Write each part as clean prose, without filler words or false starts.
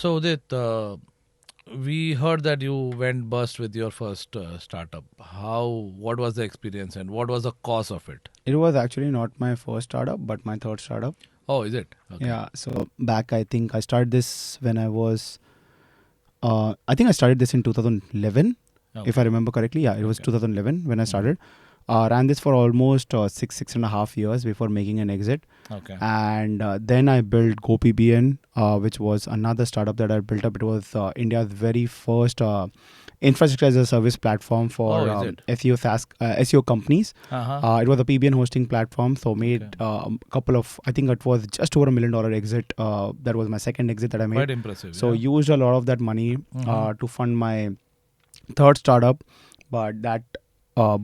So Udit, we heard that you went bust with your first startup. What was the experience and what was the cause of it? It was actually not my first startup, but my third startup. Oh, is it? Okay. Yeah. So back, I think I started this when I was, I think I started this in 2011, if I Okay. remember correctly. Yeah, it was Okay. 2011 when I Mhm. started. Ran this for almost 6.5 years before making an exit. Okay. And then I built GoPBN, which was another startup that I built up. It was India's very first infrastructure as a service platform Oh, for is it? SEO companies. Uh-huh. It was a PBN hosting platform, so made Okay. a couple of, I think it was just over $1 million exit. That was my second exit that I made. Quite impressive, So yeah. used a lot of that money Mm-hmm. to fund my third startup, but that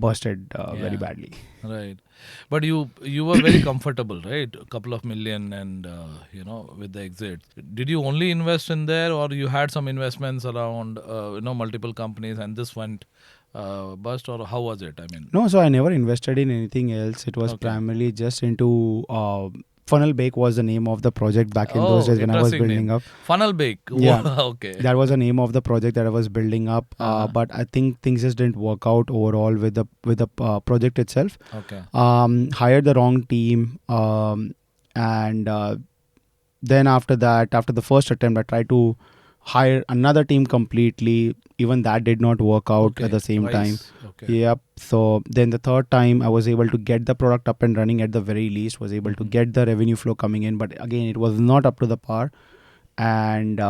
busted very Yeah. badly. Right. But you were very comfortable, right? A couple of million and with the exit. Did you only invest in there or you had some investments around multiple companies and this went bust, or how was it? I mean, No, so I never invested in anything else. It was okay. primarily just into Funnel Bake was the name of the project back in those Oh, days when I was interesting building name. up. Funnel Bake. Yeah, Okay. that was the name of the project that I was building up. Uh-huh. But I think things just didn't work out overall with the project itself. Okay. Hired the wrong team, and then after that, after the first attempt, I tried to hire another team completely. Even that did not work out at Okay. the same time. Twice. Okay. Yep. So then the third time, I was able to get the product up and running at the very least, was able to Mhm. get the revenue flow coming in. But again, it was not up to the par. And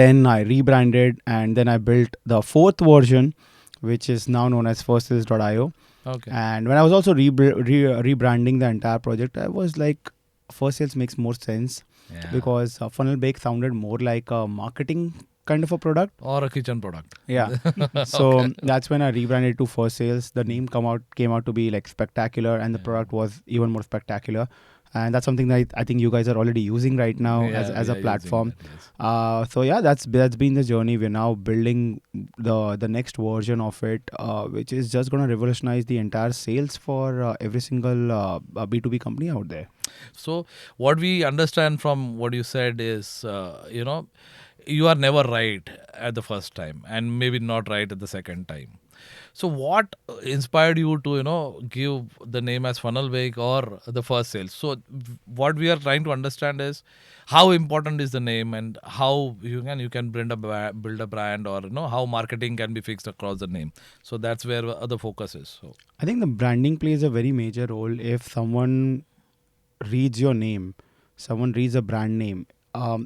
then I rebranded and then I built the fourth version, which is now known as firstsales.io. Okay. And when I was also rebranding the entire project, I was like, First Sales makes more sense Yeah. because Funnel Bake sounded more like a marketing kind of a product. Or a kitchen product. Yeah. So that's when I rebranded to First Sales. The name came out to be like spectacular, and the Yeah. product was even more spectacular. And that's something that I think you guys are already using right now Yeah, as we a are using platform. that, yes. So yeah, that's been the journey. We're now building the next version of it, which is just going to revolutionize the entire sales for every single B2B company out there. So what we understand from what you said is, you are never right at the first time and maybe not right at the second time. So what inspired you to give the name as Funnel Bake or the first sales? So what we are trying to understand is how important is the name and how you can build a brand, or how marketing can be fixed across the name. So that's where the focus is. So I think the branding plays a very major role. If someone reads your name, someone reads a brand name,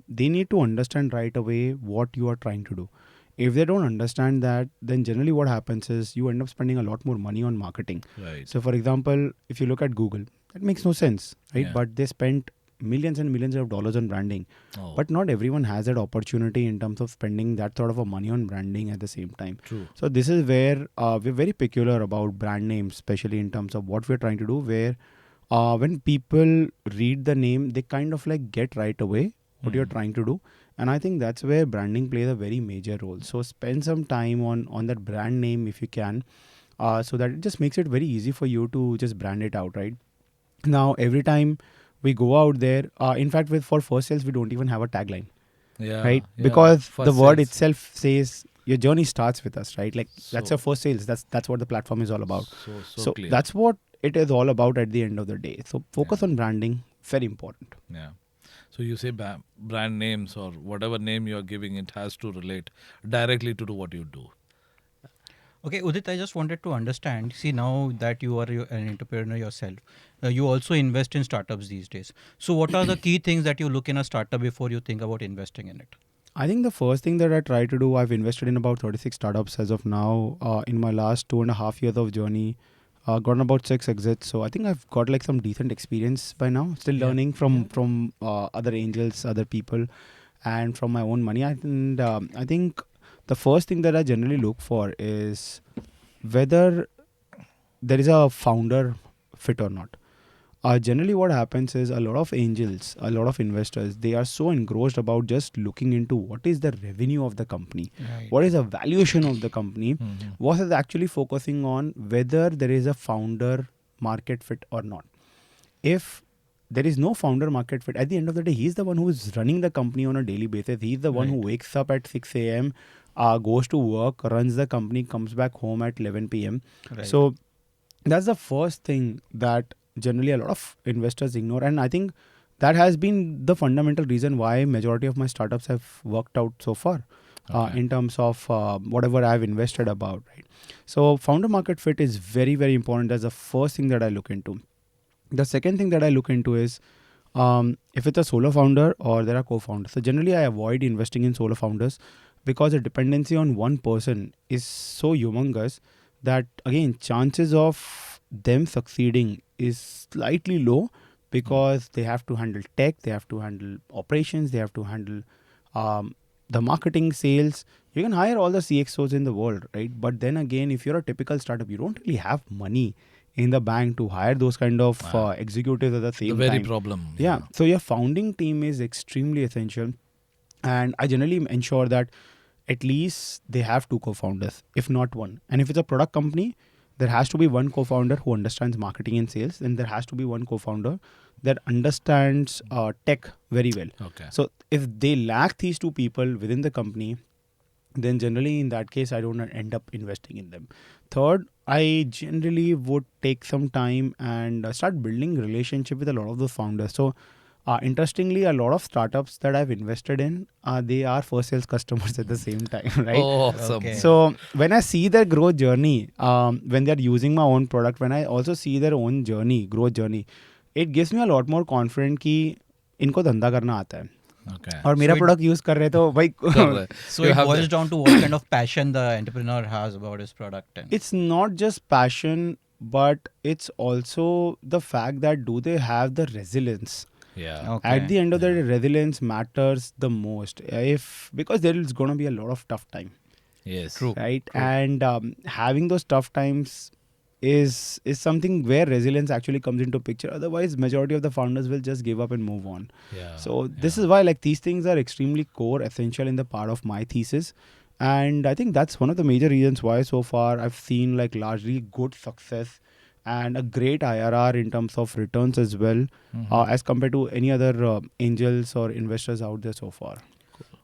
they need to understand right away what you are trying to do. If they don't understand that, then generally what happens is you end up spending a lot more money on marketing. right. So, for example, if you look at Google, that makes no sense, right? Yeah. But they spent millions and millions of dollars on branding. Oh, But not everyone has that opportunity in terms of spending that sort of a money on branding at the same time. true. So, this is where we're very peculiar about brand names, especially in terms of what we're trying to do, where when people read the name, they kind of like get right away what you're trying to do. And I think that's where branding plays a very major role. So spend some time on that brand name if you can, so that it just makes it very easy for you to just brand it out, right? Now every time we go out there, in fact, with for first sales, we don't even have a tagline, Yeah, right? yeah. Because the First word sales. itself says your journey starts with us, right? Like that's So your first sales. That's what the platform is all about. so So clear. that's what it is all about at the end of the day. So focus Yeah, on branding, very important. yeah. So you say brand names or whatever name you are giving, it has to relate directly to what you do. Okay, Udit, I just wanted to understand. See, now that you are an entrepreneur yourself, you also invest in startups these days. So, what are the key things that you look in a startup before you think about investing in it? I think the first thing that I try to do, I've invested in about 36 startups as of now. In my last 2.5 years of journey, gotten about 6 exits. So I think I've got like some decent experience by now. Still Yeah, learning yeah. from other angels, other people, and from my own money. And I think the first thing that I generally look for is whether there is a founder fit or not. Generally, what happens is a lot of angels, a lot of investors, they are so engrossed about just looking into what is the revenue of the company, Right. what is the valuation of the company, Mhm. versus actually focusing on whether there is a founder market fit or not. If there is no founder market fit. At the end of the day, he's the one who is running the company on a daily basis. He's the one who Right. wakes up at 6 a.m., goes to work, runs the company, comes back home at 11 p.m. Right. So that's the first thing that generally a lot of investors ignore. And I think that has been the fundamental reason why majority of my startups have worked out so far. Okay. In terms of whatever I've invested about, right? So founder market fit is very, very important. That's the first thing that I look into. The second thing that I look into is if it's a solo founder or there are co-founders. So generally, I avoid investing in solo founders because the dependency on one person is so humongous that again, chances of them succeeding is slightly low because they have to handle tech, they have to handle operations, they have to handle um, the marketing, sales. You can hire all the CXOs in the world, right? But then again, if you're a typical startup, you don't really have money in the bank to hire those kind of executives at the The same very time. problem. Yeah. So your founding team is extremely essential. And I generally ensure that at least they have two co-founders, if not one. And if it's a product company, there has to be one co-founder who understands marketing and sales, and there has to be one co-founder that understands tech very well. Okay. So if they lack these two people within the company, then generally in that case I don't end up investing in them. Third, I generally would take some time and start building relationship with a lot of those founders. So interestingly, a lot of startups that I've invested in, they are first sales customers at the same time, right? Oh, awesome. Okay. So when I see their growth journey, when they're using my own product, when I also see their own journey, growth journey, it gives me a lot more confident कि इनको धंधा करना आता है Okay. और मेरा So it- product use कर रहे तो भाई Correct. So You it have boils the- down to what kind of passion the entrepreneur has about his product. And it's not just passion, but it's also the fact that do they have the resilience. Yeah. okay. At the end of the day, resilience matters the most. If because there is going to be a lot of tough time, Yes. True. right? True. And having those tough times is something where resilience actually comes into picture. Otherwise, majority of the founders will just give up and move on. Yeah. So this is why like these things are extremely core, essential in the part of my thesis. And I think that's one of the major reasons why so far I've seen like largely good success and a great IRR in terms of returns as well, as compared to any other angels or investors out there so far.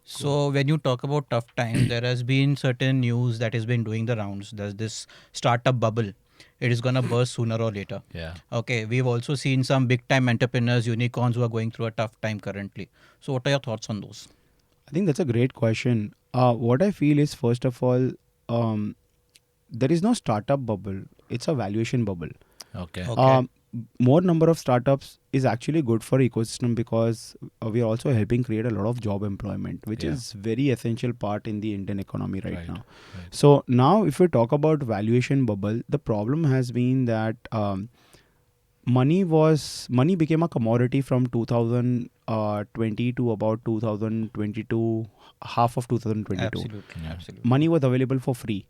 So when you talk about tough times, there has been certain news that has been doing the rounds. There's this startup bubble. It is gonna burst sooner or later. Yeah. Okay, we've also seen some big time entrepreneurs, unicorns who are going through a tough time currently. So what are your thoughts on those? I think that's a great question. What I feel is, first of all, there is no startup bubble. It's a valuation bubble. Okay. Okay. More number of startups is actually good for ecosystem because we are also helping create a lot of job employment, which Yeah. is very essential part in the Indian economy right Right. now. Right. So now, if we talk about valuation bubble, the problem has been that money became a commodity from 2020 to about 2022, half of 2022. Absolutely. Yeah. Absolutely. Money was available for free.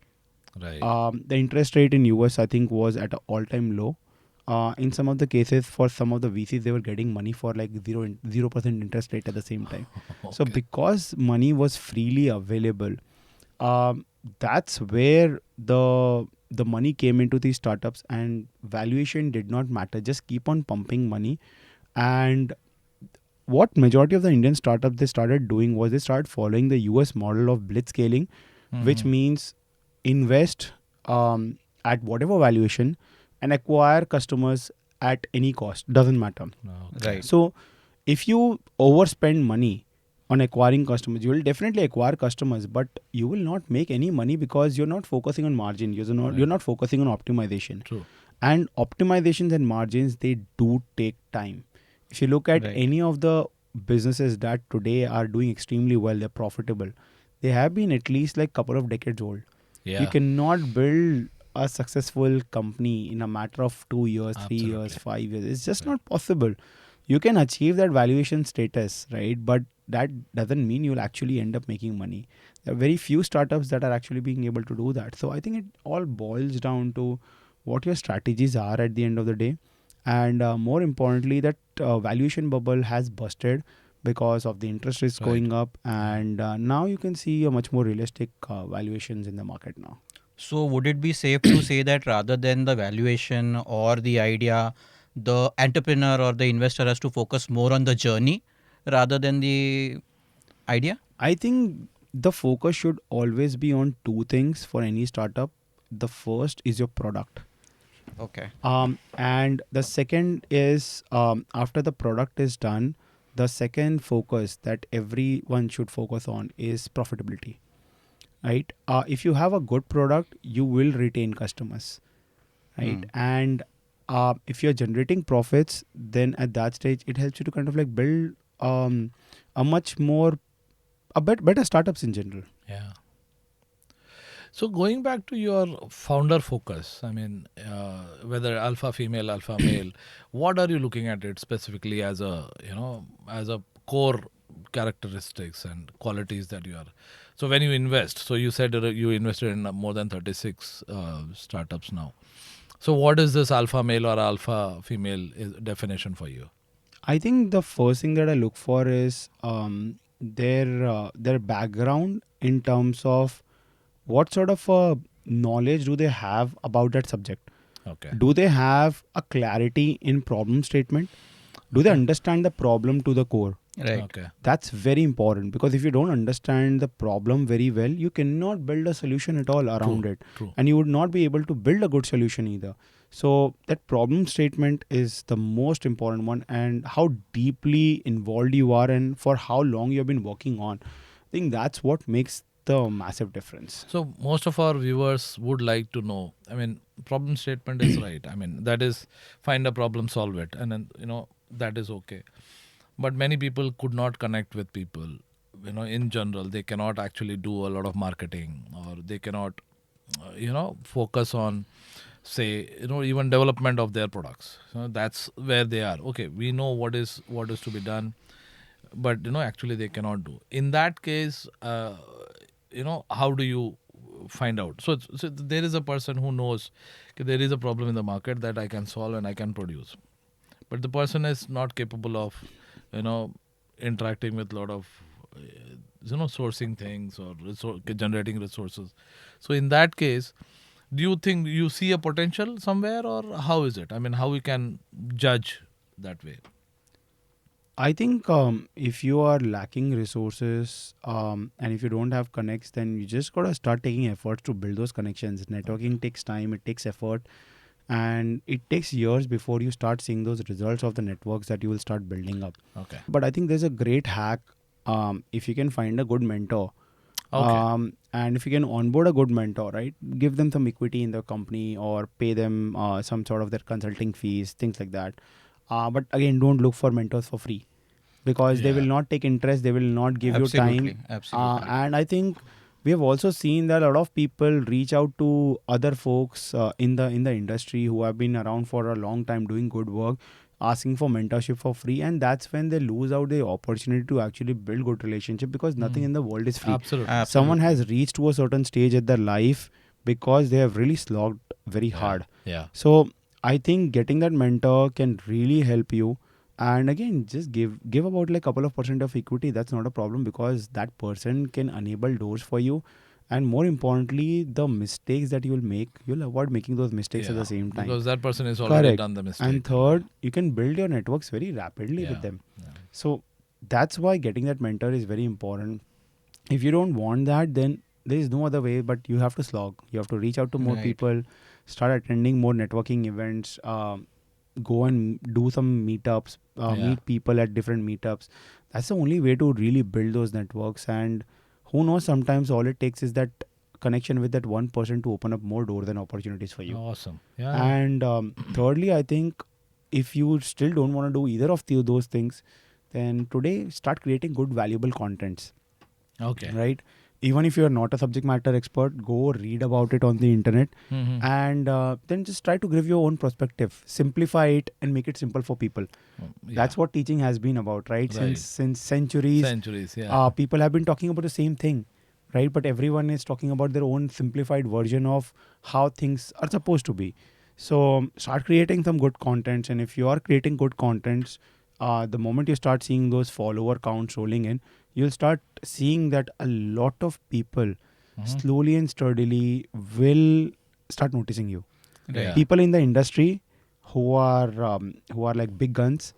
Right. The interest rate in US, I think, was at an all-time low. In some of the cases, for some of the VCs, they were getting money for like 0% interest rate at the same time. So Okay. because money was freely available, that's where the money came into these startups, and valuation did not matter. Just keep on pumping money. And what majority of the Indian startups they started doing was they started following the US model of blitz scaling, which means invest at whatever valuation and acquire customers at any cost. Doesn't matter. Okay. Right. So if you overspend money on acquiring customers, you will definitely acquire customers, but you will not make any money because you're not focusing on margin. You're not focusing on optimization. True. And optimizations and margins, they do take time. If you look at Right. any of the businesses that today are doing extremely well, they're profitable, they have been at least like couple of decades old. Yeah. You cannot build a successful company in a matter of 2 years, 3 years, Absolutely. 5 years. It's just Right. not possible. You can achieve that valuation status, right? But that doesn't mean you'll actually end up making money. There are very few startups that are actually being able to do that. So I think it all boils down to what your strategies are at the end of the day. And more importantly, that valuation bubble has busted because of the interest rates Right. going up. And now you can see a much more realistic valuations in the market now. So would it be safe to say that rather than the valuation or the idea, the entrepreneur or the investor has to focus more on the journey rather than the idea? I think the focus should always be on two things for any startup. The first is your product. Okay. And the second is after the product is done, the second focus that everyone should focus on is profitability, right? If you have a good product, you will retain customers, right? Hmm. And if you're generating profits, then at that stage, it helps you to kind of like build a much more better startups in general. Yeah. So going back to your founder focus, I mean, whether alpha female, alpha male, what are you looking at it specifically as a as a core characteristics and qualities that you are. So when you invest, so you said you invested in more than 36 startups now. So what is this alpha male or alpha female definition for you? I think the first thing that I look for is their background in terms of what sort of knowledge do they have about that subject. Okay. Do they have a clarity in problem statement? Do they Okay. understand the problem to the core? Right. Okay. That's very important, because if you don't understand the problem very well, you cannot build a solution at all around True. it, True. and you would not be able to build a good solution either. So that problem statement is the most important one, and how deeply involved you are and for how long you have been working on. I think that's what makes the massive difference. So most of our viewers would like to know. I mean, problem statement is right. I mean, that is find a problem, solve it, and then that is okay. But many people could not connect with people. In general, they cannot actually do a lot of marketing, or they cannot, focus on, say, even development of their products. That's where they are. Okay, we know what is to be done, but actually they cannot do. In that case, how do you find out? So there is a person who knows that there is a problem in the market that I can solve and I can produce, but the person is not capable of you know interacting with a lot of sourcing things or generating resources. So in that case, do you think you see a potential somewhere, or how is it? I mean, how we can judge that way? I think if you are lacking resources and if you don't have connects, then you just gotta start taking efforts to build those connections. Networking takes time, it takes effort, and it takes years before you start seeing those results of the networks that you will start building up. Okay. But I think there's a great hack if you can find a good mentor. Okay. And if you can onboard a good mentor, right, give them some equity in the company or pay them some sort of their consulting fees, things like that. But again, don't look for mentors for free, because they will Yeah. not take interest, they will not give you Absolutely. time. Absolutely. And I think we have also seen that a lot of people reach out to other folks in the industry who have been around for a long time doing good work, asking for mentorship for free, and that's when they lose out the opportunity to actually build good relationship, because nothing in the world is free. Absolutely. Someone Absolutely. has reached to a certain stage at their life because they have really slogged very Yeah. hard. Yeah. So I think getting that mentor can really help you. And again, just give about like couple of percent of equity. That's not a problem, because that person can enable doors for you. And more importantly, the mistakes that you will make, you'll avoid making those mistakes at Yeah. the same time. Because that person is already Correct. done the mistake. And third, you can build your networks very rapidly Yeah. with them. Yeah. So that's why getting that mentor is very important. If you don't want that, then there is no other way but you have to slog. You have to reach out to more Right. people, start attending more networking events, go and do some meetups, Yeah. meet people at different meetups. That's the only way to really build those networks. And who knows, sometimes all it takes is that connection with that one person to open up more doors and opportunities for you. Awesome. Yeah. And thirdly, I think if you still don't want to do either of those things, then today start creating good, valuable contents, Okay. right? Even if you're not a subject matter expert, go read about it on the internet, Mm-hmm. and then just try to give your own perspective, simplify it and make it simple for people. Yeah. That's what teaching has been about, right? Right. Since centuries, Centuries. Yeah. people have been talking about the same thing, right? But everyone is talking about their own simplified version of how things are supposed to be. So start creating some good contents, and if you are creating good contents, the moment you start seeing those follower counts rolling in, you'll start seeing that a lot of people Mhm. slowly and sturdily will start noticing you. Right. Yeah. People in the industry who are like big guns,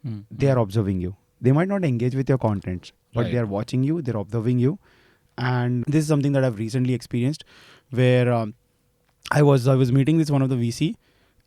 Mm, they are observing you. They might not engage with your content, but they Right. are watching you, they're observing you. And this is something that I've recently experienced, where I was meeting with one of the VC,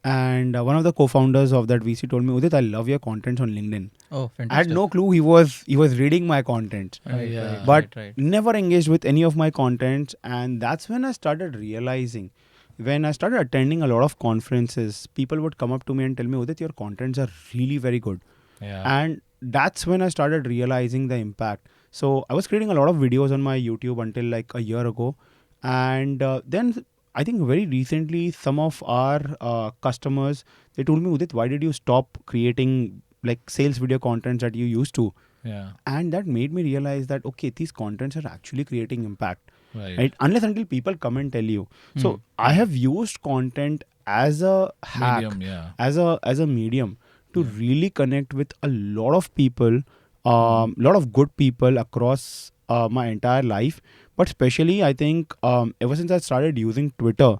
and one of the co-founders of that VC told me, Udit, I love your content on LinkedIn. Oh, I had fantastic. no clue he was reading my content, Right, Yeah. right, but right. never engaged with any of my content. And that's when I started realizing, when I started attending a lot of conferences, people would come up to me and tell me, Udit, your contents are really very good. Yeah. And that's when I started realizing the impact. So I was creating a lot of videos on my YouTube until like a year ago. And then I think very recently, some of our customers, they told me, Udit, why did you stop creating like sales video contents that you used to? Yeah. And that made me realize that, okay, these contents are actually creating impact, Right. right? Unless until people come and tell you. So Mm, I have used content as a hack, Medium. Yeah. as a medium to Yeah. really connect with a lot of people, Mhm. lot of good people across my entire life. But especially, I think ever since I started using Twitter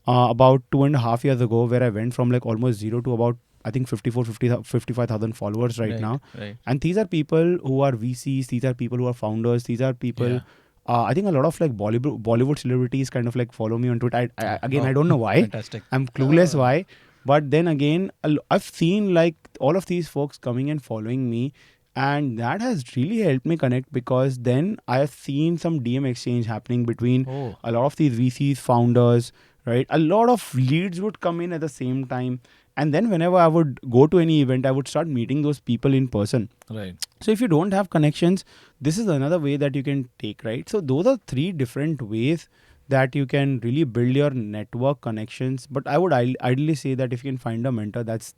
about 2.5 years ago, where I went from like almost zero to about, I think 55,000 followers right right, now. right. And these are people who are VCs, these are people who are founders, these are people. Yeah. I think a lot of like Bollywood celebrities kind of like follow me on Twitter. Again, Oh, I don't know why. fantastic. I'm clueless why. But then again, I've seen like all of these folks coming and following me. And that has really helped me connect, because then I have seen some DM exchange happening between Oh. a lot of these VCs, founders, right? A lot of leads would come in at the same time. And then whenever I would go to any event, I would start meeting those people in person. Right. So if you don't have connections, this is another way that you can take, right? So those are three different ways that you can really build your network connections. But I would ideally say that if you can find a mentor, that's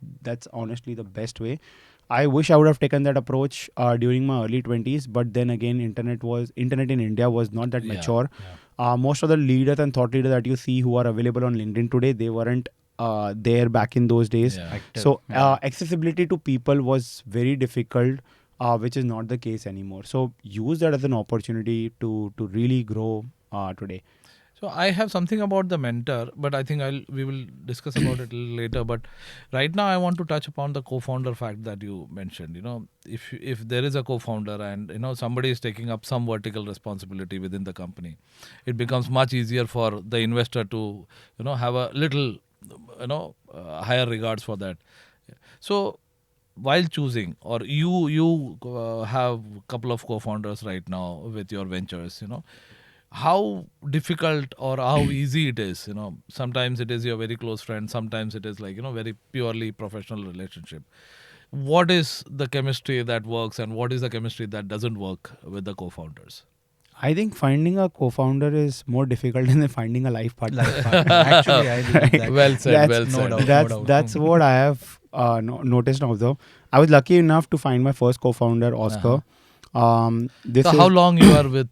honestly the best way. I wish I would have taken that approach during my early 20s, but then again, internet in India was not that Yeah. mature. Yeah. Most of the leaders and thought leaders that you see who are available on LinkedIn today, they weren't there back in those days. Yeah. Active. So Yeah. accessibility to people was very difficult, which is not the case anymore. So use that as an opportunity to really grow today. So I have something about the mentor, but I think we will discuss about it a little later. But right now, I want to touch upon the co-founder fact that you mentioned. If there is a co-founder and somebody is taking up some vertical responsibility within the company, it becomes much easier for the investor to have a little higher regards for that. So while choosing, or you have a couple of co-founders right now with your ventures, how difficult or how easy it is. Sometimes it is your very close friend, sometimes it is like very purely professional relationship. What is the chemistry that works and what is the chemistry that doesn't work with the co-founders? I think finding a co-founder is more difficult than finding a life partner. Life partner. Actually, I believe that. Well said, That's well No said. doubt, no that's doubt. that's what I have noticed now. Though I was lucky enough to find my first co-founder, Oscar. This So is how long you are with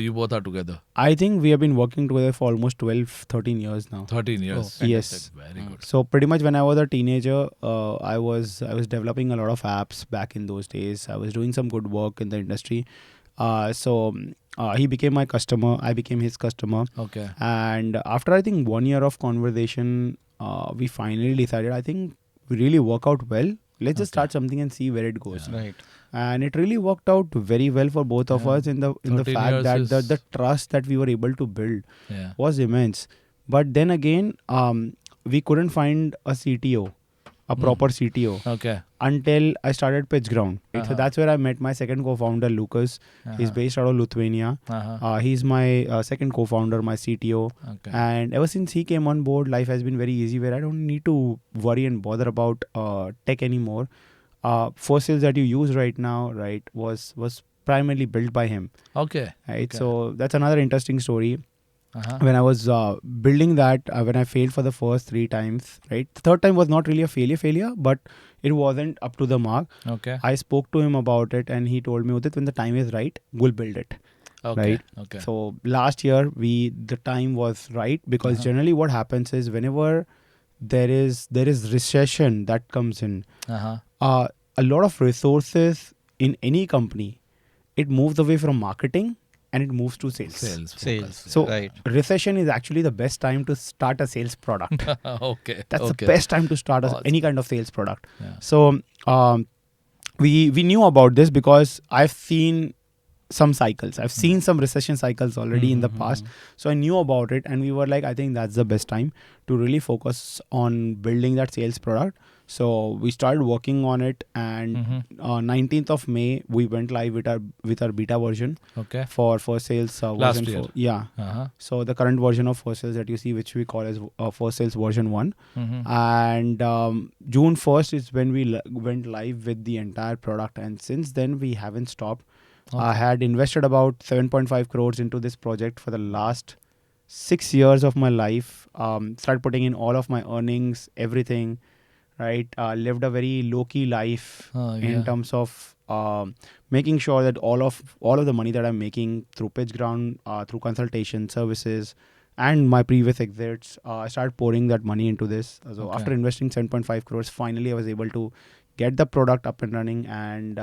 you both are together? I think we have been working together for almost 12, 13 years now. 13 Oh, years. fantastic. Yes. Very good. So pretty much when I was a teenager, I was developing a lot of apps back in those days. I was doing some good work in the industry. He became my customer. I became his customer. Okay. And after I think 1 year of conversation, we finally decided, I think we really work out well. Let's just Okay. start something and see where it goes. Yeah. Right. And it really worked out very well for both of Yeah. us in the 13 fact years that is- the trust that we were able to build Yeah. was immense. But then again, we couldn't find a CTO, a proper CTO, Okay. until I started Pitch Ground. Right? So Uh-huh. that's where I met my second co-founder, Lucas. He's based out of Lithuania. He's my second co-founder, my CTO. Okay. And ever since he came on board, life has been very easy, where I don't need to worry and bother about tech anymore. First sales that you use right now, right, was primarily built by him. Okay. Right. Okay. So that's another interesting story. Uh-huh. When I was building that, when I failed for the first 3 times, right, the third time was not really a failure, but it wasn't up to the mark. Okay. I spoke to him about it, and he told me, Udit, when the time is right, we'll build it. Okay. Right. Okay. So last year, the time was right, because generally what happens is whenever there is recession that comes in, Uh-huh. a lot of resources in any company, it moves away from marketing and it moves to sales. Sales Sales. focus. So Right. recession is actually the best time to start a sales product. Okay. That's okay. the best time to start Awesome. any kind of sales product. Yeah. So we knew about this because I've seen some cycles. I've seen some recession cycles already in the past. So I knew about it, and we were like, I think that's the best time to really focus on building that sales product. So we started working on it, and Mhm. 19th of May we went live with our beta version Okay. for sales Last version year. 4. Yeah. Uh-huh. So the current version of First Sales that you see, which we call as First Sales version 1. Mhm. And June 1st is when we went live with the entire product, and since then we haven't stopped. I Okay. had invested about 7.5 crores into this project for the last 6 years of my life. Started putting in all of my earnings, everything, right? Lived a very low-key life in Yeah. terms of making sure that all of the money that I'm making through pitch ground, through consultation services, and my previous exits, I started pouring that money into this. So Okay. after investing 7.5 crores, finally I was able to get the product up and running, and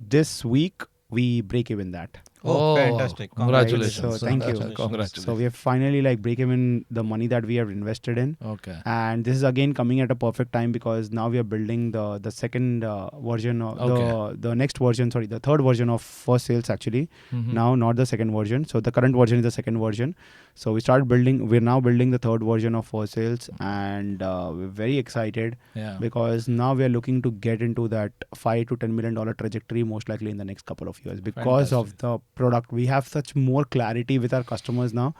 this week we break even that. Oh, fantastic. Right, Congratulations. so thank you. Congratulations. So we have finally like break even the money that we have invested in, Okay. and this is again coming at a perfect time because now we are building the second version of Okay. the next version, sorry, the third version of First Sales actually. Mhm. Now, not the second version. So the current version is the second version. So we're now building the third version of First Sales, and we're very excited Yeah. because now we are looking to get into that $5 to $10 million trajectory most likely in the next couple of years because of the product. We have such more clarity with our customers now,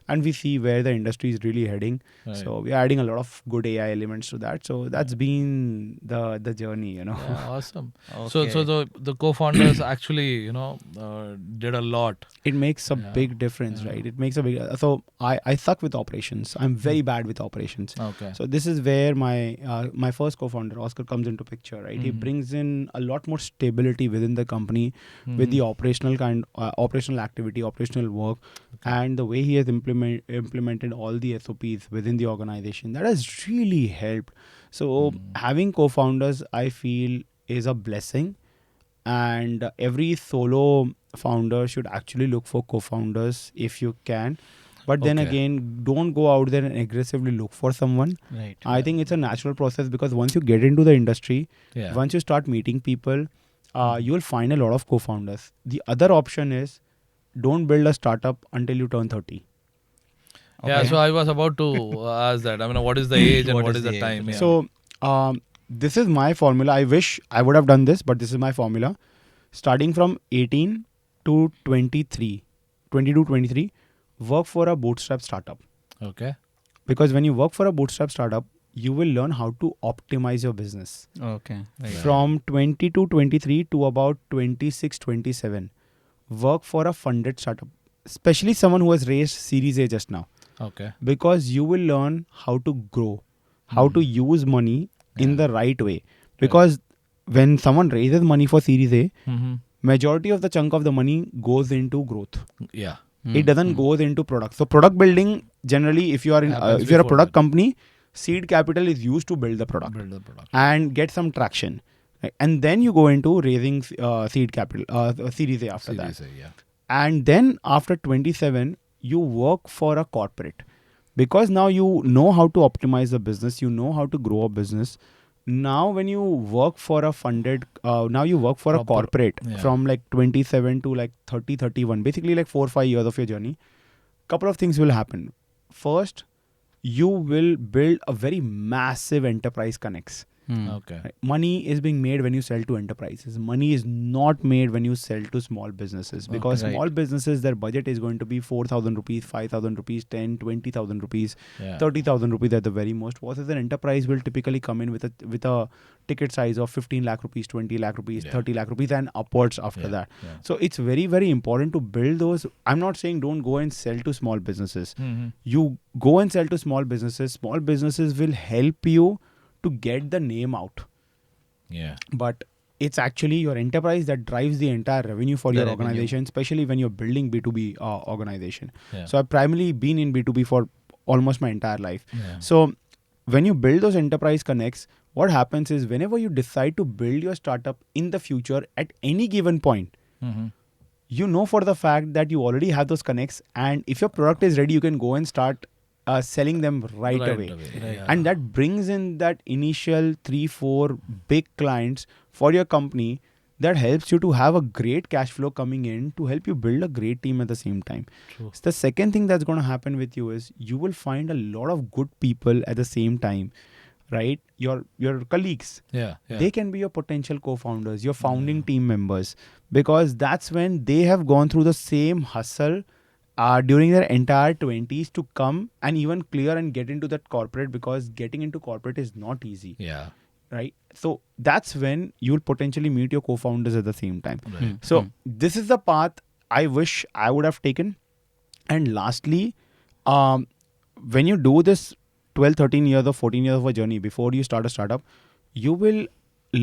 and we see where the industry is really heading. Right. So we are adding a lot of good AI elements to that. So that's been the journey, you know. Yeah, awesome. Okay. So the co-founders actually, did a lot. It makes a Yeah. big difference, Yeah. right? It makes a big. So I suck with operations. I'm very bad with operations. Okay. So this is where my first co-founder Oscar comes into picture, right? He Mhm. brings in a lot more stability within the company with the operational activity, operational work, and the way he has implemented all the SOPs within the organization. That has really helped. So having co-founders, I feel, is a blessing, and every solo founder should actually look for co-founders if you can. But then Okay. again, don't go out there and aggressively look for someone. Right. I think it's a natural process because once you get into the industry, Yeah. once you start meeting people, you'll find a lot of co-founders. The other option is don't build a startup until you turn 30. Yeah. Okay. So I was about to ask that. I mean, what is the age and what is the age, time? right. Yeah. So this is my formula. I wish I would have done this, but this is my formula. Starting from 18 to 23, 22, 23, work for a bootstrap startup. Okay. Because when you work for a bootstrap startup, you will learn how to optimize your business. Okay. Right. From 20 to 23 to about 26, 27, work for a funded startup, especially someone who has raised Series A just now. Okay. Because you will learn how to grow, how to use money in the right way. Because when someone raises money for Series A, Mhm. majority of the chunk of the money goes into growth. Yeah. It doesn't goes into product. So product building, generally, if you are Happens if you're a before product that. company, seed capital is used to build the product Build the product. and get some traction, right? And then you go into raising seed capital, Series A after that. Series A, yeah. And then after 27, you work for a corporate because now you know how to optimize the business, you know how to grow a business. Now when you work for a funded now you work for a Proper- corporate yeah. from like 27 to like 30, 31, basically like 4 or 5 years of your journey. Couple of things will happen. First, you will build a very massive enterprise connects. Okay. Right? Money is being made when you sell to enterprises. Money is not made when you sell to small businesses, because Right. small businesses, their budget is going to be 4,000 rupees, 5,000 rupees, 10, 20,000 rupees, Yeah. 30,000 rupees at the very most. Versus an enterprise will typically come in with a ticket size of 15 lakh rupees, 20 lakh rupees, Yeah. 30 lakh rupees, and upwards after Yeah. that. Yeah. So it's very, very important to build those. I'm not saying don't go and sell to small businesses. Mhm. You go and sell to small businesses. Small businesses will help you to get the name out. Yeah. But it's actually your enterprise that drives the entire revenue for The your revenue. organization, especially when you're building B2B organization. Yeah. So I've primarily been in B2B for almost my entire life. Yeah. So when you build those enterprise connects, what happens is whenever you decide to build your startup in the future at any given point, Mhm. you know for the fact that you already have those connects, and if your product is ready, you can go and start selling them right away. Right. And that brings in that initial 3-4 big clients for your company, that helps you to have a great cash flow coming in to help you build a great team at the same time. True. So the second thing that's going to happen with you is you will find a lot of good people at the same time, right? Your colleagues, Yeah. they can be your potential co-founders, your founding team members, because that's when they have gone through the same hustle during their entire 20s to come and even clear and get into that corporate, because getting into corporate is not easy, Yeah. right? So that's when you'll potentially meet your co-founders at the same time. Right. So this is the path I wish I would have taken. And lastly, um, when you do this 12, 13 years or 14 years of a journey before you start a startup, you will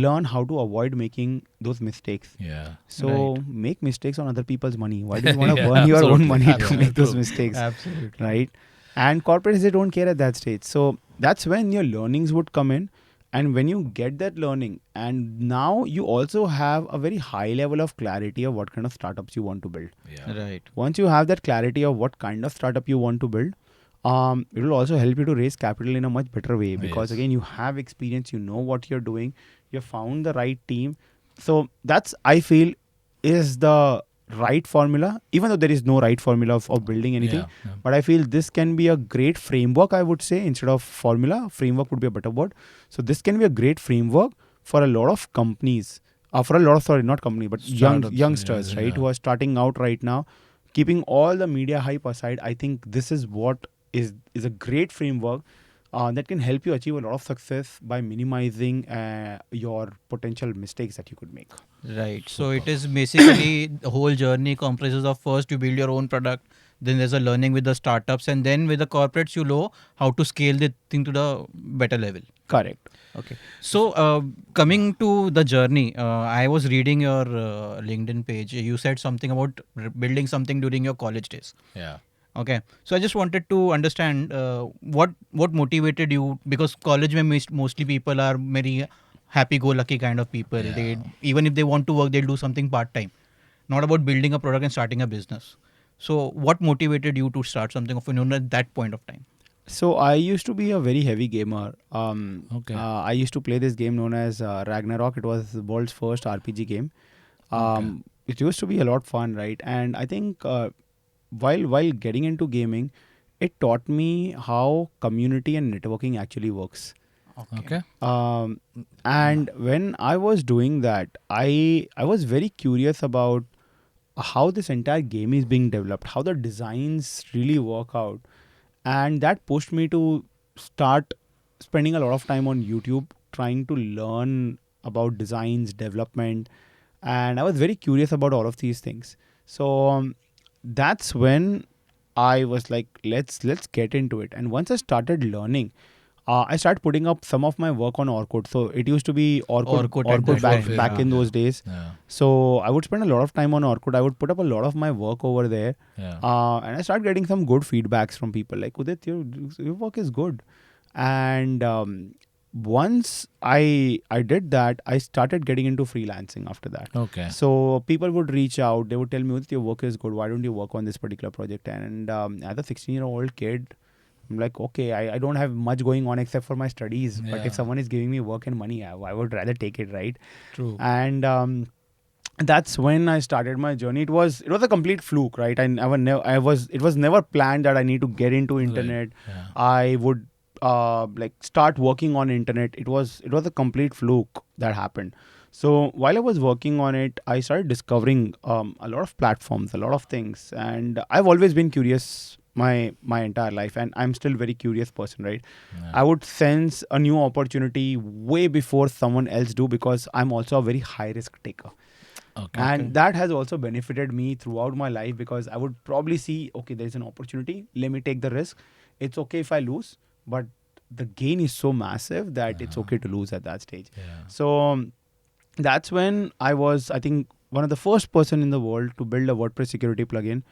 learn how to avoid making those mistakes. Yeah. So Right. make mistakes on other people's money. Why do you want to Yeah, burn your own absolutely. money to Absolutely. make those True. mistakes, Absolutely. right? And corporates, they don't care at that stage. So that's when your learnings would come in. And when you get that learning, and now you also have a very high level of clarity of what kind of startups you want to build. Yeah. Right. Once you have that clarity of what kind of startup you want to build, it will also help you to raise capital in a much better way, because Yes. again, you have experience, you know what you're doing, you found the right team. So that's, I feel, is the right formula, even though there is no right formula of building anything. Yeah. But I feel this can be a great framework, I would say, instead of formula. Framework would be a better word. So this can be a great framework for a lot of companies, for a lot of, sorry, not company, but Startups, youngsters, yeah, right, who yeah. are starting out right now. Keeping all the media hype aside, I think this is what is a great framework that can help you achieve a lot of success by minimizing your potential mistakes that you could make. Right. So Super. it is basically the whole journey comprises of first you build your own product, then there's a learning with the startups, and then with the corporates you know how to scale the thing to the better level. Correct. Okay. So coming to the journey, I was reading your LinkedIn page. You said something about building something during your college days. Yeah. Okay, so I just wanted to understand what motivated you, because college mein mostly people are very happy-go-lucky kind of people. Yeah. They, even if they want to work, they'll do something part-time. Not about building a product and starting a business. So what motivated you to start something of your own at that point of time? So I used to be a very heavy gamer. Okay. I used to play this game known as Ragnarok. It was the world's first RPG game. It used to be a lot fun, right? And I think while getting into gaming, it taught me how community and networking actually works. Okay. And when I was doing that, I was very curious about how this entire game is being developed, how the designs really work out, and that pushed me to start spending a lot of time on YouTube trying to learn about designs, development, and I was very curious about all of these things. So that's when I was like, let's get into it. And once I started learning, I started putting up some of my work on Orkut. So it used to be Orkut at that back time, back yeah. in those days. Yeah. So I would spend a lot of time on Orkut. I would put up a lot of my work over there, Yeah. and I started getting some good feedbacks from people like, Udit, your work is good. And once I did that, I started getting into freelancing after that. Okay. So people would reach out. They would tell me, Udit, your work is good. Why don't you work on this particular project? And as a 16-year-old kid, I'm like, okay, I don't have much going on except for my studies. But Yeah. if someone is giving me work and money, I would rather take it, right? True. And that's when I started my journey. It was a complete fluke, right? It was never planned that I need to get into internet. Yeah. I would like start working on internet. It was a complete fluke that happened. So while I was working on it, I started discovering a lot of platforms, a lot of things, and I've always been curious my entire life, and I'm still a very curious person, right? Yeah. I would sense a new opportunity way before someone else do, because I'm also a very high risk taker. Okay. And that has also benefited me throughout my life, because I would probably see, okay, there's an opportunity, let me take the risk. It's okay if I lose, but the gain is so massive that it's okay to lose at that stage. Yeah. So that's when I was, I think, one of the first person in the world to build a WordPress security plugin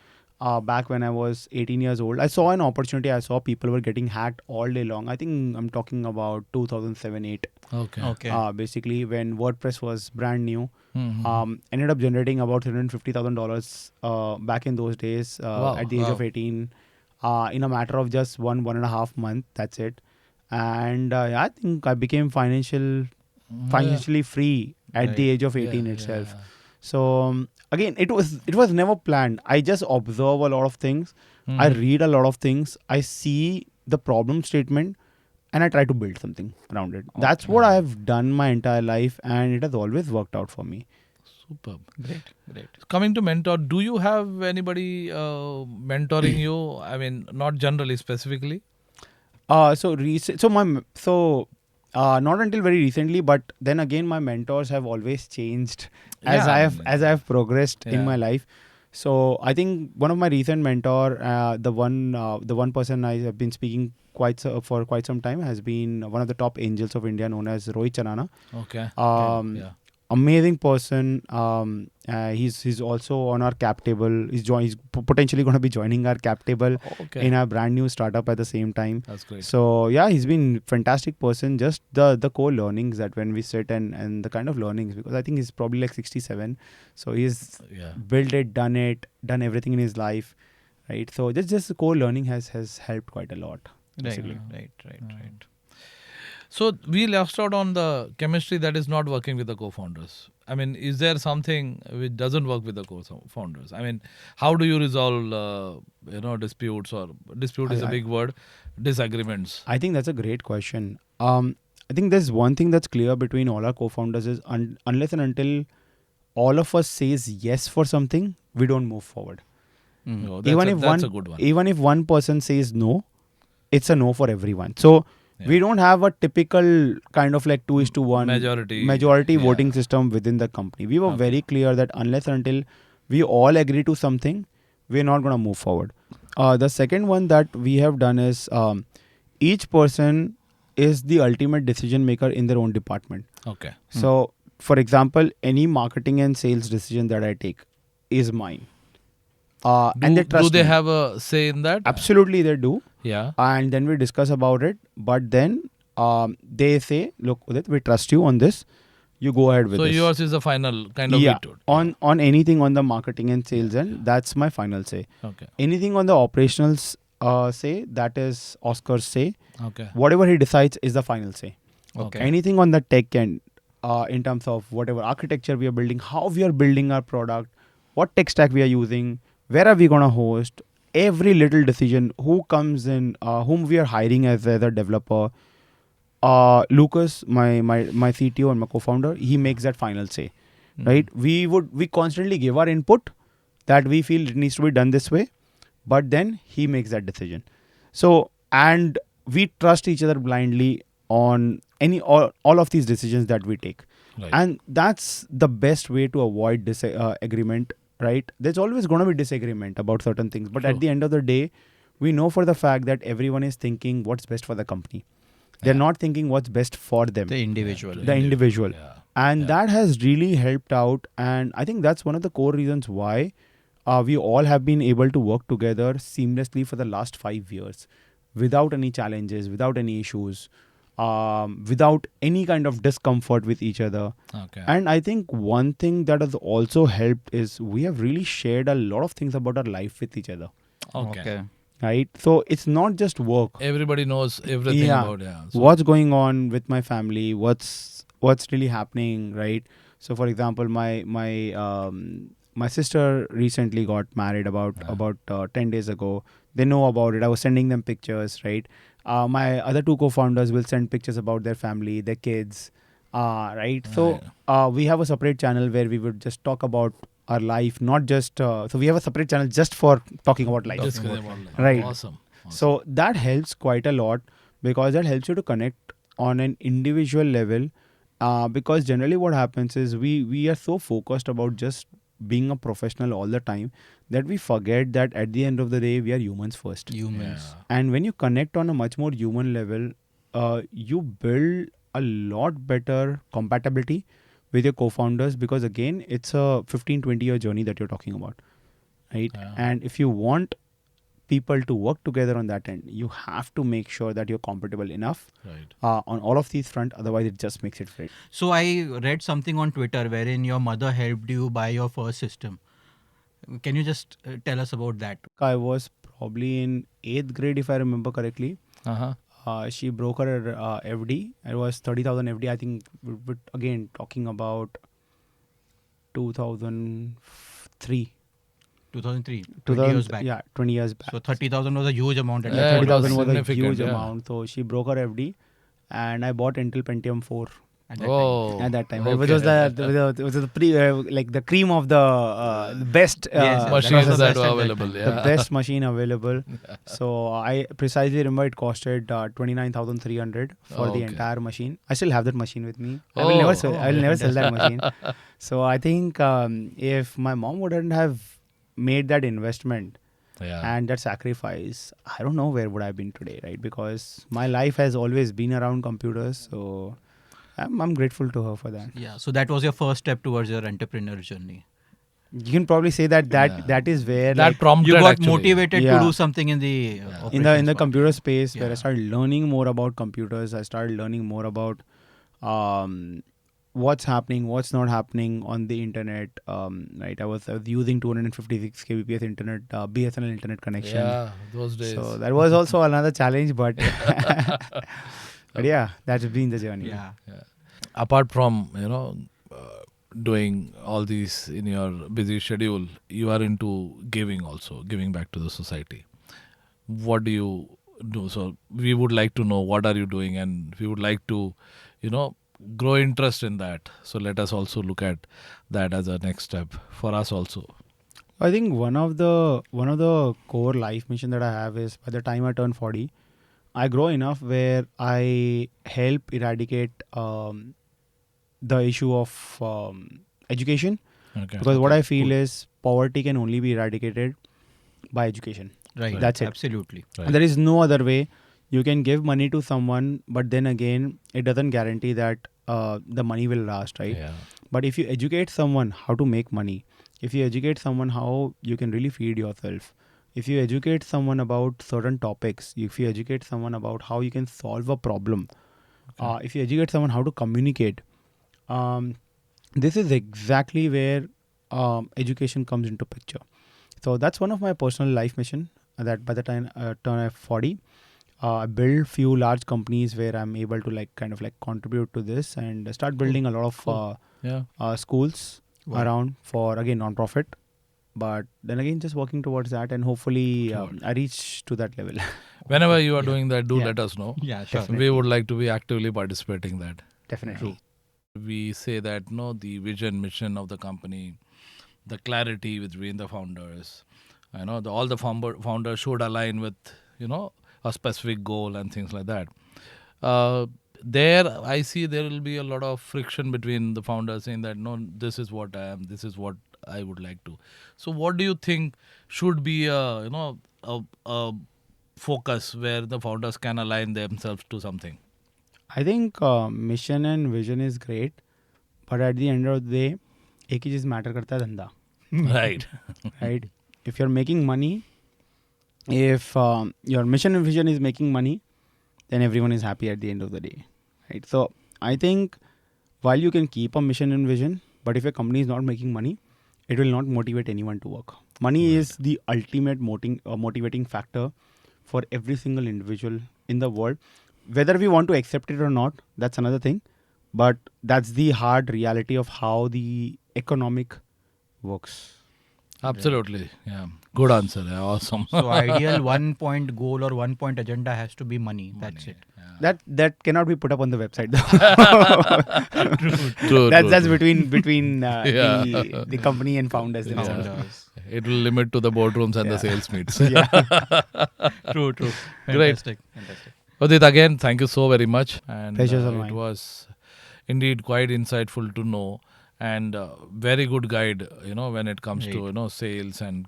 back when I was 18 years old. I saw an opportunity. I saw people were getting hacked all day long. I think I'm talking about 2007 8. Okay. Okay. Basically, when WordPress was brand new, Mhm. ended up generating about $350,000 back in those days Wow. at the age of Wow. 18 in a matter of just one and a half month. That's it. And yeah, I think I became Yeah. financially free at the Right. age of Yeah. 18 itself. Yeah. So again, it was never planned. I just observe a lot of things. I Mhm. read a lot of things. I see the problem statement and I try to build something around it. That's Okay. what I've done my entire life, and it has always worked out for me. Superb. Great. Great. Coming to mentor, do you have anybody mentoring you? I mean, not generally, specifically. So recent, so my m- so not until very recently, but then again, my mentors have always changed as Yeah. I I mean, have progressed in yeah. my life. So I think one of my recent mentor, the one person I have been speaking for quite some time, has been one of the top angels of India, known as Rohit Chanana. Okay. Okay. Um, Yeah. Amazing person. He's also on our cap table. He's potentially going to be joining our cap table Okay. in our brand new startup at the same time. That's great. So yeah, he's been fantastic person. Just the core learnings that when we sit and the kind of learnings, because I think he's probably like 67, so he's Yeah. built it, done everything in his life, right? So just the core learning has helped quite a lot, Right. basically. Right. Right. Right. So we left out on the chemistry that is not working with the co-founders. I mean, is there something which doesn't work with the co-founders? I mean, how do you resolve, disputes, or dispute is a I big word, disagreements? I think that's a great question. I think there's one thing that's clear between all our co-founders is unless and until all of us says yes for something, we don't move forward. Mm. No, Even if that's a one good one. even if one person says no, it's a no for everyone. So Yeah. we don't have a typical kind of like 2:1 Majority. majority Yeah. voting system within the company. We were Okay. very clear that unless and until we all agree to something, we're not going to move forward. The second one that we have done is each person is the ultimate decision maker in their own department. Okay. So, for example, any marketing and sales decision that I take is mine, and they Do trust they me. have a say in that? Absolutely, they do. Yeah. And then we discuss about it. But then they say, "Look, Udit, we trust you on this. You go ahead with So this." yours is the final kind of Yeah, vetoed. Yeah. on anything on the marketing and Yeah. sales end, that's my final say. Okay. Anything on the operationals say, that is Oscar's say. Okay. Whatever he decides is the final say. Okay. Anything on the tech end, in terms of whatever architecture we are building, how we are building our product, what tech stack we are using, where are we gonna host, every little decision, who comes in, whom we are hiring as a developer. Lucas, my CTO and my co-founder, he makes that final say. Right? We constantly give our input that we feel it needs to be done this way, but then he makes that decision. So, and we trust each other blindly on all of these decisions that we take. Right. And that's the best way to avoid disagreement, right? There's always going to be disagreement about certain things, but True. at the end of the day, we know for the fact that everyone is thinking what's best for the company. They're Yeah. not thinking what's best for them, The individual. the individual. Yeah. And Yeah. that has really helped out. And I think that's one of the core reasons why we all have been able to work together seamlessly for the last 5 years without any challenges, without any issues, without any kind of discomfort with each other. Okay. And I think one thing that has also helped is we have really shared a lot of things about our life with each other, Okay. right? So it's not just work. Everybody knows everything Yeah. about, yeah. So, What's going on with my family, what's really happening, right? So for example, my sister recently got married about 10 days ago. They know about it. I was sending them pictures, right? My other two co-founders will send pictures about their family, their kids, right? So we have a separate channel where we would just talk about our life, not just so we have a separate channel just for talking about life. discuss about life. Right. Awesome. So that helps quite a lot because that helps you to connect on an individual level. Because generally what happens is we are so focused about just being a professional all the time that we forget that at the end of the day we are humans first. Humans. Yeah. And when you connect on a much more human level, you build a lot better compatibility with your co-founders because again it's a 15-20 year journey that you're talking about. right? Yeah. And if you want people to work together on that end, you have to make sure that you're compatible enough Right. on all of these front. Otherwise, it just makes it very. So I read something on Twitter wherein your mother helped you buy your first system. Can you just tell us about that? I was probably in 8th grade, if I remember correctly. Uh-huh. She broke her FD. It was 30,000 FD. I think we're again talking about 2003. 2003, 20 2000, years back. yeah, 20 years back. So 30,000 was a huge amount at Yeah, that point. 30,000 was a significant, huge yeah. amount. So she broke her FD, and I bought Intel Pentium 4 At that time. Oh. at that time. Okay. Which was the pre like the cream of the best Yes, that was Machines the that best were at that available. time. Yeah. the best machine available. So I precisely remember it costed 29,300 for the Okay. entire machine. I still have that machine with me. I Oh. will never sell. Oh, I will never sell that fantastic. machine. So I think if my mom wouldn't have made that investment Yeah. and that sacrifice, I don't know where would I have been today, right? Because my life has always been around computers. So I'm grateful to her for that. Yeah, so that was your first step towards your entrepreneur journey. You can probably say that Yeah. that is where That like, prompted You got actually. motivated to Yeah. do something in the Yeah. in the operations part. computer space where I Yeah. started learning more about computers. I started learning more about what's happening, what's not happening on the internet. Right, I was using 256 kbps internet, BSNL internet connection. Yeah, those days. So that was also another challenge, but but yeah, that's been the journey. Yeah. Apart from doing all these in your busy schedule, you are into giving also, giving back to the society. What do you do? So we would like to know what are you doing, and we would like to, grow interest in that. So let us also look at that as a next step for us also. I think one of the core life mission that I have is by the time I turn 40, I grow enough where I help eradicate the issue of education. Okay. Because what Okay, I feel cool. is poverty can only be eradicated by education. Right. That's it. Absolutely. Right. There is no other way. You can give money to someone, but then again, it doesn't guarantee that the money will last, right? Yeah. But if you educate someone how to make money, if you educate someone how you can really feed yourself, if you educate someone about certain topics, if you educate someone about how you can solve a problem, if you educate someone how to communicate, this is exactly where education comes into picture. So that's one of my personal life mission. That by the time I turn 40, I build few large companies where I'm able to kind of contribute to this and start building a lot of Cool. Yeah. schools Wow. around for again non-profit. But then again, just working towards that, and hopefully I reach to that level. Whenever you are Yeah. doing that, do Yeah. let us know. Yeah, sure. Definitely. We would like to be actively participating that. Definitely. We say that the vision, mission of the company, the clarity between the founders, all the founders should align with a specific goal and things like that. There I see there will be a lot of friction between the founders saying that no, this is what I am, this is what I would like to. So what do you think should be a focus where the founders can align themselves to something? I think mission and vision is great, but at the end of the day, एक ही चीज matter करता है धंधा, Right. right? If you're making money, if your mission and vision is making money, then everyone is happy at the end of the day, right? So I think while you can keep a mission and vision, but if your company is not making money, it will not motivate anyone to work. Money is the ultimate motivating factor for every single individual in the world. Whether we want to accept it or not, that's another thing. But that's the hard reality of how the economic works. Absolutely. Yeah. Good answer. Yeah, awesome. So ideal 1 point goal or 1 point agenda has to be money. That's it. That cannot be put up on the website though. True, That's true. between Yeah. the company and founders Yeah. themselves. Founders. It will limit to the boardrooms and the Yeah. sales meets. True. Great. Fantastic. Udit, again, thank you so very much. And Pleasure's all it mine. was indeed quite insightful to know, and very good guide, when it comes to, sales and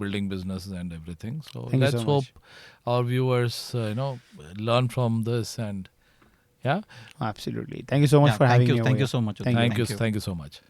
building businesses and everything. So Thank you let's so hope much. our viewers, learn from this. And yeah, Absolutely. Thank you so much Yeah, for having thank you. me. Thank over you here. so much. Thank you. Udit. thank you so much.